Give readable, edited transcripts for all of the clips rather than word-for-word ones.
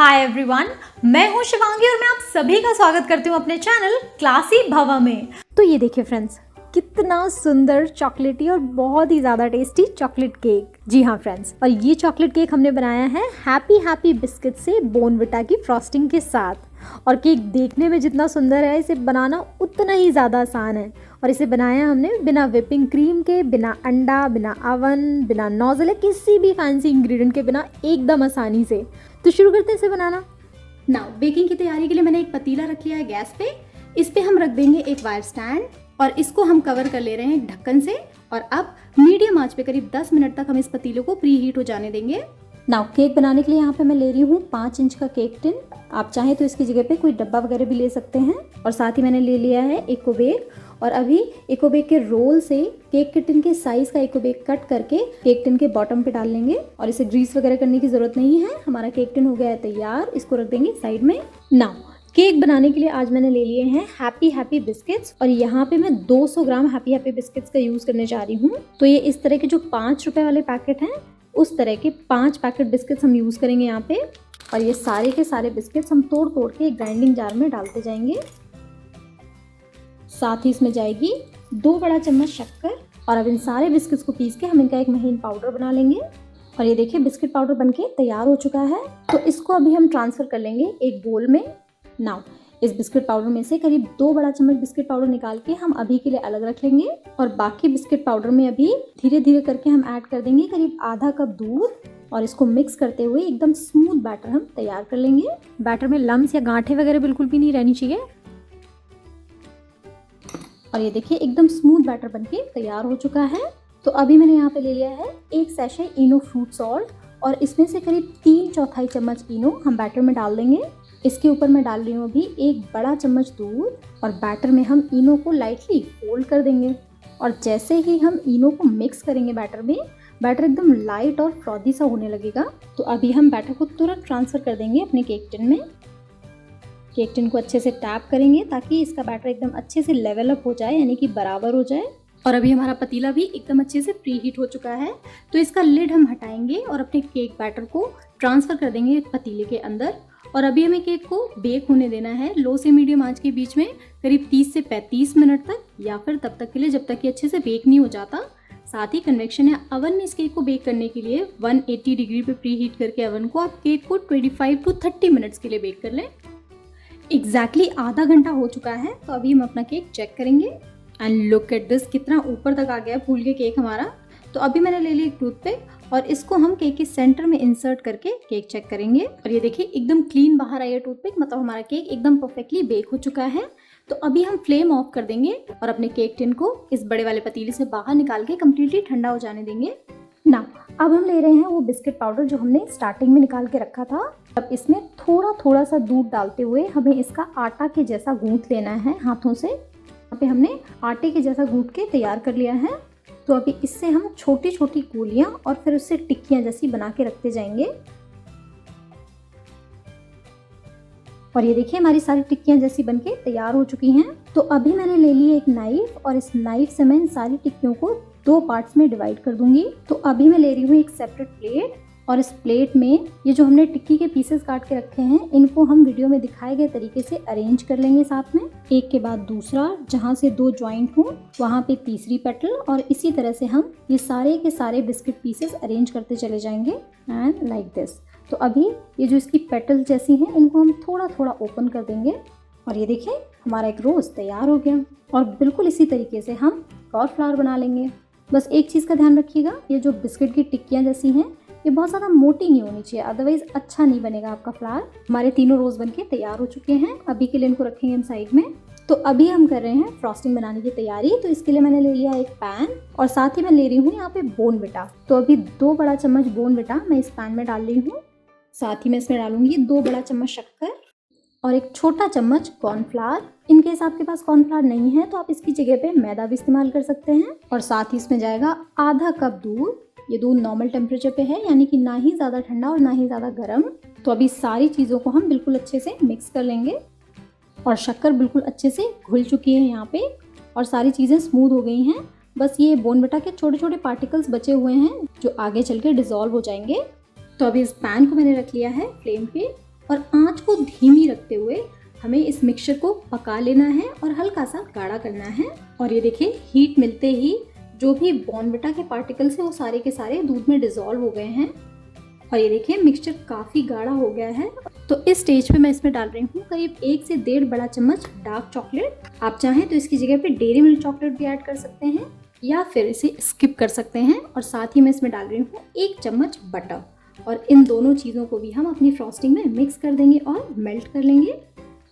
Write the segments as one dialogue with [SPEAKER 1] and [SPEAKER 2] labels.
[SPEAKER 1] Hi everyone, मैं हूं शिवांगी और मैं आप सभी का स्वागत करती हूं अपने चैनल क्लासी भवा में। तो ये देखिए फ्रेंड्स, कितना सुंदर चॉकलेटी और बहुत ही ज़्यादा टेस्टी चॉकलेट केक। जी हाँ फ्रेंड्स, और ये चॉकलेट केक हमने बनाया है हैप्पी बिस्किट से बोर्नविटा की फ्रॉस्टिंग के साथ। और केक देखने में जितना सुंदर है, इसे बनाना उतना ही ज़्यादा आसान है। और इसे बनाया हमने बिना व्हिपिंग क्रीम के, बिना अंडा, बिना अवन, बिना नोजल, किसी भी फैंसी इंग्रेडिएंट के बिना, एकदम आसानी से। तो शुरू करते हैं इसे बनाना।
[SPEAKER 2] नाउ बेकिंग की तैयारी के लिए मैंने एक पतीला रख लिया है गैस पे। इस पे हम रख देंगे एक वायर स्टैंड और इसको हम कवर कर ले रहे हैं ढक्कन से। और अब मीडियम आंच पे करीब 10 मिनट तक हम इस पतीले को प्री हीट हो जाने देंगे।
[SPEAKER 1] नाउ केक बनाने के लिए यहाँ पे मैं ले रही हूँ 5 इंच का केक टिन। आप चाहें तो इसकी जगह पे कोई डब्बा वगैरह भी ले सकते हैं। और साथ ही मैंने ले लिया है इको बेक। और अभी इको बेक के रोल से केक के टिन के साइज का इको बेक कट करके केक टिन के बॉटम पे डाल लेंगे। और इसे ग्रीस वगैरह करने की जरूरत नहीं है। हमारा केक टिन हो गया है तैयार, इसको रख देंगे साइड में। नाउ केक बनाने के लिए आज मैंने ले लिए हैं हैप्पी बिस्किट्स। और यहाँ पे मैं 200 ग्राम हैप्पी बिस्किट्स का यूज करने जा रही हूँ। तो ये इस तरह के जो 5 रुपए वाले पैकेट हैं, उस तरह के 5 पैकेट बिस्किट्स हम यूज करेंगे यहाँ पे। और ये सारे के सारे बिस्किट्स हम तोड़ तोड़ के एक ग्राइंडिंग जार में डालते जाएंगे। साथ ही इसमें जाएगी 2 बड़ा चम्मच शक्कर। और अब इन सारे बिस्किट्स को पीस के हम इनका एक महीन पाउडर बना लेंगे। और ये देखिए बिस्किट पाउडर बनके तैयार हो चुका है। तो इसको अभी हम ट्रांसफर कर लेंगे एक बोल में। नाउ इस बिस्किट पाउडर में से करीब 2 बड़ा चम्मच बिस्किट पाउडर निकाल के हम अभी के लिए अलग रख लेंगे। और बाकी बिस्किट पाउडर में अभी धीरे धीरे करके हम ऐड कर देंगे करीब आधा कप दूध। और इसको मिक्स करते हुए एकदम स्मूथ बैटर हम तैयार कर लेंगे। बैटर में लम्स या गांठें वगैरह बिल्कुल भी नहीं रहनी चाहिए। और ये देखिए एकदम स्मूथ बैटर बनके तैयार हो चुका है। तो अभी मैंने यहाँ पे ले लिया है 1 सैशे इनो फ्रूट सॉल्ट। और इसमें से करीब 3/4 चम्मच इनो हम बैटर में डाल देंगे। इसके ऊपर मैं डाल रही हूँ अभी 1 बड़ा चम्मच दूध। और बैटर में हम इनो को लाइटली फोल्ड कर देंगे। और जैसे ही हम इनो को मिक्स करेंगे बैटर में, बैटर एकदम लाइट और फ्रॉदी सा होने लगेगा। तो अभी हम बैटर को तुरंत ट्रांसफर कर देंगे अपने केक टिन में। केक टिन को अच्छे से टैप करेंगे ताकि इसका बैटर एकदम अच्छे से लेवल अप हो जाए, यानी कि बराबर हो जाए।
[SPEAKER 2] और अभी हमारा पतीला भी एकदम अच्छे से प्री हीट हो चुका है। तो इसका लिड हम हटाएंगे और अपने केक बैटर को ट्रांसफर कर देंगे पतीले के अंदर। और अभी हमें केक को बेक होने देना है लो से मीडियम आंच के बीच में करीब 30 से 35 मिनट तक, या फिर तब तक के लिए जब तक कि अच्छे से बेक नहीं हो जाता। साथ ही कन्वेक्शन या अवन में इस केक को बेक करने के लिए 180 डिग्री पे प्री हीट करके अवन को आप केक को 25 टू 30 मिनट्स के लिए बेक कर लें। एग्जैक्टली आधा घंटा हो चुका है। तो अभी हम अपना केक चेक करेंगे। एंड लुक एट दिस, कितना ऊपर तक आ गया है फूल के केक हमारा। तो अभी मैंने ले ली एक टूथपिक और इसको हम केक के सेंटर में इंसर्ट करके केक चेक करेंगे। और ये देखिए एकदम क्लीन बाहर आई है टूथपिक, मतलब हमारा केक एकदम परफेक्टली बेक हो चुका है। तो अभी हम फ्लेम ऑफ कर देंगे और अपने केक टिन को इस बड़े वाले पतीले से बाहर निकाल के कम्प्लीटली ठंडा हो जाने देंगे। ना अब हम ले रहे हैं वो बिस्किट पाउडर जो हमने स्टार्टिंग में निकाल के रखा था। अब इसमें थोड़ा थोड़ा सा दूध डालते हुए हमें इसका आटा के जैसा गूंथ लेना है हाथों से। यहाँ पे हमने आटे के जैसा गूंथ के तैयार कर लिया है। तो अभी इससे हम छोटी छोटी गोलियां और फिर उससे टिक्कियां जैसी बना के रखते जाएंगे। और ये देखिए हमारी सारी टिक्कियां जैसी बनके तैयार हो चुकी हैं। तो अभी मैंने ले ली एक नाइफ और इस नाइफ से मैं इन सारी टिक्कियों को 2 पार्ट्स में डिवाइड कर दूंगी। तो अभी मैं ले रही हूँ एक सेपरेट प्लेट। और इस प्लेट में ये जो हमने टिक्की के पीसेस काट के रखे हैं, इनको हम वीडियो में दिखाए गए तरीके से अरेंज कर लेंगे साथ में, एक के बाद दूसरा। जहाँ से 2 ज्वाइंट हो वहाँ पे तीसरी पेटल। और इसी तरह से हम ये सारे के सारे बिस्किट पीसेस अरेंज करते चले जाएंगे एंड लाइक दिस। तो अभी ये जो इसकी पेटल जैसी हैं, इनको हम थोड़ा थोड़ा ओपन कर देंगे। और ये देखिए हमारा एक रोज तैयार हो गया। और बिल्कुल इसी तरीके से हम और फ्लावर बना लेंगे। बस एक चीज़ का ध्यान रखिएगा, ये जो बिस्किट की टिक्कियाँ जैसी हैं, ये बहुत ज़्यादा मोटी नहीं होनी चाहिए, अदरवाइज अच्छा नहीं बनेगा आपका फ्लावर। हमारे तीनों रोज बनके तैयार हो चुके हैं। अभी के लिए इनको रखेंगे हम साइड में। तो अभी हम कर रहे हैं फ्रॉस्टिंग बनाने की तैयारी। तो इसके लिए मैंने ले लिया एक पैन और साथ ही मैं ले रही हूँ यहाँ पे बोर्नविटा। तो अभी 2 बड़ा चम्मच बोर्नविटा मैं इस पैन में डाल रही हूँ। साथ ही मैं इसमें डालूंगी 2 बड़ा चम्मच शक्कर और 1 छोटा चम्मच कॉर्नफ्लावर। इनकेस आपके पास कॉर्नफ्लावर नहीं है तो आप इसकी जगह पे मैदा भी इस्तेमाल कर सकते हैं। और साथ ही इसमें जाएगा आधा कप दूध। ये दूध नॉर्मल टेम्परेचर पे है, यानी कि ना ही ज़्यादा ठंडा और ना ही ज़्यादा गर्म। तो अभी सारी चीज़ों को हम बिल्कुल अच्छे से मिक्स कर लेंगे। और शक्कर बिल्कुल अच्छे से घुल चुकी है यहाँ पे और सारी चीज़ें स्मूथ हो गई हैं। बस ये बोर्नविटा के छोटे छोटे पार्टिकल्स बचे हुए हैं जो आगे चल के डिज़ोल्व हो जाएंगे। तो अभी इस पैन को मैंने रख लिया है फ्लेम पे
[SPEAKER 1] और आंच को धीमी रखते हुए हमें इस मिक्सचर को पका लेना है और हल्का सा गाढ़ा करना है। और ये देखिए हीट मिलते ही जो भी बॉर्नविटा के पार्टिकल्स हैं वो सारे के सारे दूध में डिसॉल्व हो गए हैं और ये देखिए मिक्सचर काफ़ी गाढ़ा हो गया है। तो इस स्टेज पे मैं इसमें डाल रही हूँ करीब 1 से 1.5 बड़ा चम्मच डार्क चॉकलेट। आप चाहें तो इसकी जगह पे डेयरी मिल्क चॉकलेट भी ऐड कर सकते हैं या फिर इसे स्किप कर सकते हैं। और साथ ही मैं इसमें डाल रही हूँ 1 चम्मच बटर और इन दोनों चीज़ों को भी हम अपनी फ्रॉस्टिंग में मिक्स कर देंगे और मेल्ट कर लेंगे।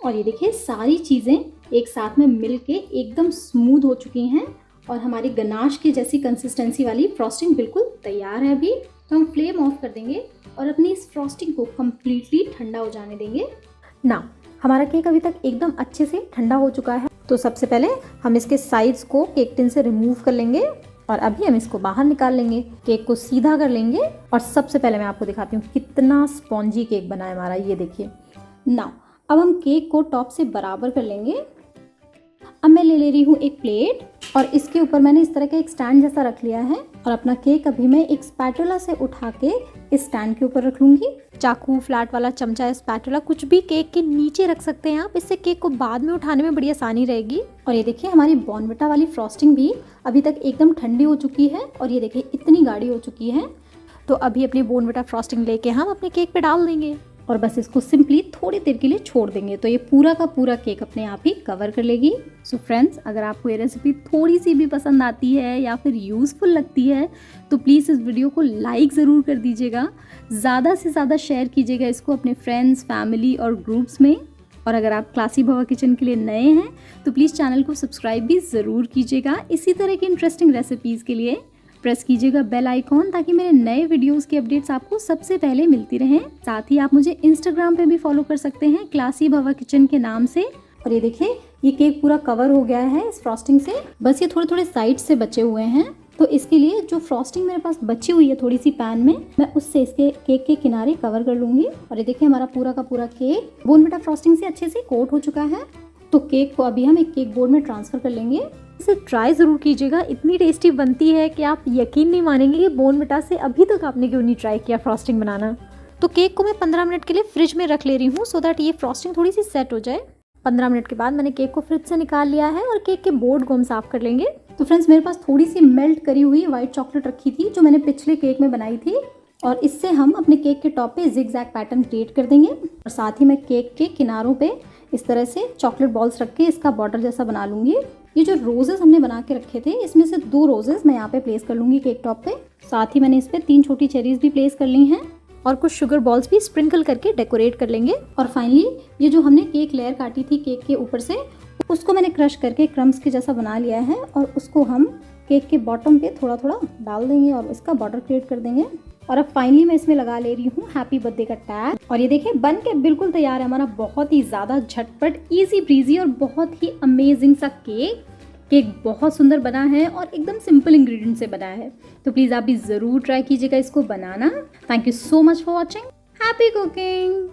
[SPEAKER 1] और ये देखिए सारी चीज़ें एक साथ में मिल के एकदम स्मूथ हो चुकी हैं और हमारी गनाश की जैसी कंसिस्टेंसी वाली फ्रॉस्टिंग बिल्कुल तैयार है। अभी तो हम फ्लेम ऑफ कर देंगे और अपनी इस फ्रॉस्टिंग को कम्प्लीटली ठंडा हो जाने देंगे ना। हमारा केक अभी तक एकदम अच्छे से ठंडा हो चुका है। तो सबसे पहले हम इसके साइड्स को केक टिन से रिमूव कर लेंगे और अभी हम इसको बाहर निकाल लेंगे, केक को सीधा कर लेंगे। और सबसे पहले मैं आपको दिखाती हूँ कितना स्पॉन्जी केक बना है हमारा, ये देखिए ना। अब हम केक को टॉप से बराबर कर लेंगे। अब मैं ले रही हूँ एक प्लेट और इसके ऊपर मैंने इस तरह का एक स्टैंड जैसा रख लिया है और अपना केक अभी मैं एक स्पैटुला से उठा के इस स्टैंड के ऊपर रख लूँगी। चाकू, फ्लैट वाला चमचा या स्पैटुला कुछ भी केक के नीचे रख सकते हैं आप, इससे केक को बाद में उठाने में बड़ी आसानी रहेगी। और ये देखिए हमारी बॉर्नविटा वाली फ्रॉस्टिंग भी अभी तक एकदम ठंडी हो चुकी है और ये देखिए इतनी गाढ़ी हो चुकी है। तो अभी अपनी बॉर्नविटा फ्रॉस्टिंग लेके हम अपने केक पे डाल देंगे और बस इसको सिंपली थोड़ी देर के लिए छोड़ देंगे तो ये पूरा का पूरा केक अपने आप ही कवर कर लेगी। सो फ्रेंड्स, अगर आपको ये रेसिपी थोड़ी सी भी पसंद आती है या फिर यूज़फुल लगती है तो प्लीज़ इस वीडियो को लाइक ज़रूर कर दीजिएगा, ज़्यादा से ज़्यादा शेयर कीजिएगा इसको अपने फ्रेंड्स, फैमिली और ग्रुप्स में। और अगर आप क्लासी भवा किचन के लिए नए हैं तो प्लीज़ चैनल को सब्सक्राइब भी ज़रूर कीजिएगा। इसी तरह की इंटरेस्टिंग रेसिपीज़ के लिए प्रेस कीजिएगा बेल आइकॉन ताकि मेरे नए वीडियोस की अपडेट्स आपको सबसे पहले मिलती रहें। साथ ही आप मुझे इंस्टाग्राम पे भी फॉलो कर सकते हैं क्लासी भवा किचन के नाम से। और ये देखिए ये केक पूरा कवर हो गया है इस फ्रॉस्टिंग से, बस ये थोड़े थोड़े साइड से बचे हुए हैं। तो इसके लिए जो फ्रॉस्टिंग मेरे पास बची हुई है थोड़ी सी पैन में, मैं उससे इसके केक के किनारे कवर कर लूँगी। और ये देखिए हमारा पूरा का पूरा केक बॉर्नविटा फ्रॉस्टिंग से अच्छे से कोट हो चुका है। तो केक को अभी हम एक केक बोर्ड में ट्रांसफ़र कर लेंगे। इसे ट्राई ज़रूर कीजिएगा, इतनी टेस्टी बनती है कि आप यकीन नहीं मानेंगे कि बॉर्नविटा से अभी तक आपने क्यों नहीं ट्राई किया फ्रॉस्टिंग बनाना। तो केक को मैं 15 मिनट के लिए फ्रिज में रख ले रही हूँ सो दैट ये फ्रॉस्टिंग थोड़ी सी सेट हो जाए। 15 मिनट के बाद मैंने केक को फ्रिज से निकाल लिया है और केक के बोर्ड को हम साफ़ कर लेंगे। तो फ्रेंड्स, मेरे पास थोड़ी सी मेल्ट करी हुई वाइट चॉकलेट रखी थी जो मैंने पिछले केक में बनाई थी और इससे हम अपने केक के टॉप पे जिग-जैग पैटर्न क्रिएट कर देंगे। और साथ ही मैं केक के किनारों पे इस तरह से चॉकलेट बॉल्स रख के इसका बॉर्डर जैसा बना लूँगी। ये जो रोजेस हमने बना के रखे थे इसमें से 2 रोजेस मैं यहाँ पे प्लेस कर लूँगी केक टॉप पे। साथ ही मैंने इस पे 3 छोटी चेरीज भी प्लेस कर ली हैं और कुछ शुगर बॉल्स भी स्प्रिंकल करके डेकोरेट कर लेंगे। और फाइनली ये जो हमने केक लेयर काटी थी केक के ऊपर से, उसको मैंने क्रश करके क्रम्स के जैसा बना लिया है और उसको हम केक के बॉटम पे थोड़ा थोड़ा डाल देंगे और इसका बॉर्डर क्रिएट कर देंगे। और अब फाइनली मैं इसमें लगा ले रही हूँ हैप्पी बर्थडे का टैग। और ये देखिए बन के बिल्कुल तैयार है हमारा बहुत ही ज़्यादा झटपट, इजी ब्रीजी और बहुत ही अमेजिंग सा केक। केक बहुत सुंदर बना है और एकदम सिंपल इंग्रेडिएंट से बना है। तो प्लीज़ आप भी ज़रूर ट्राई कीजिएगा इसको बनाना। Thank you so much for watching. Happy cooking.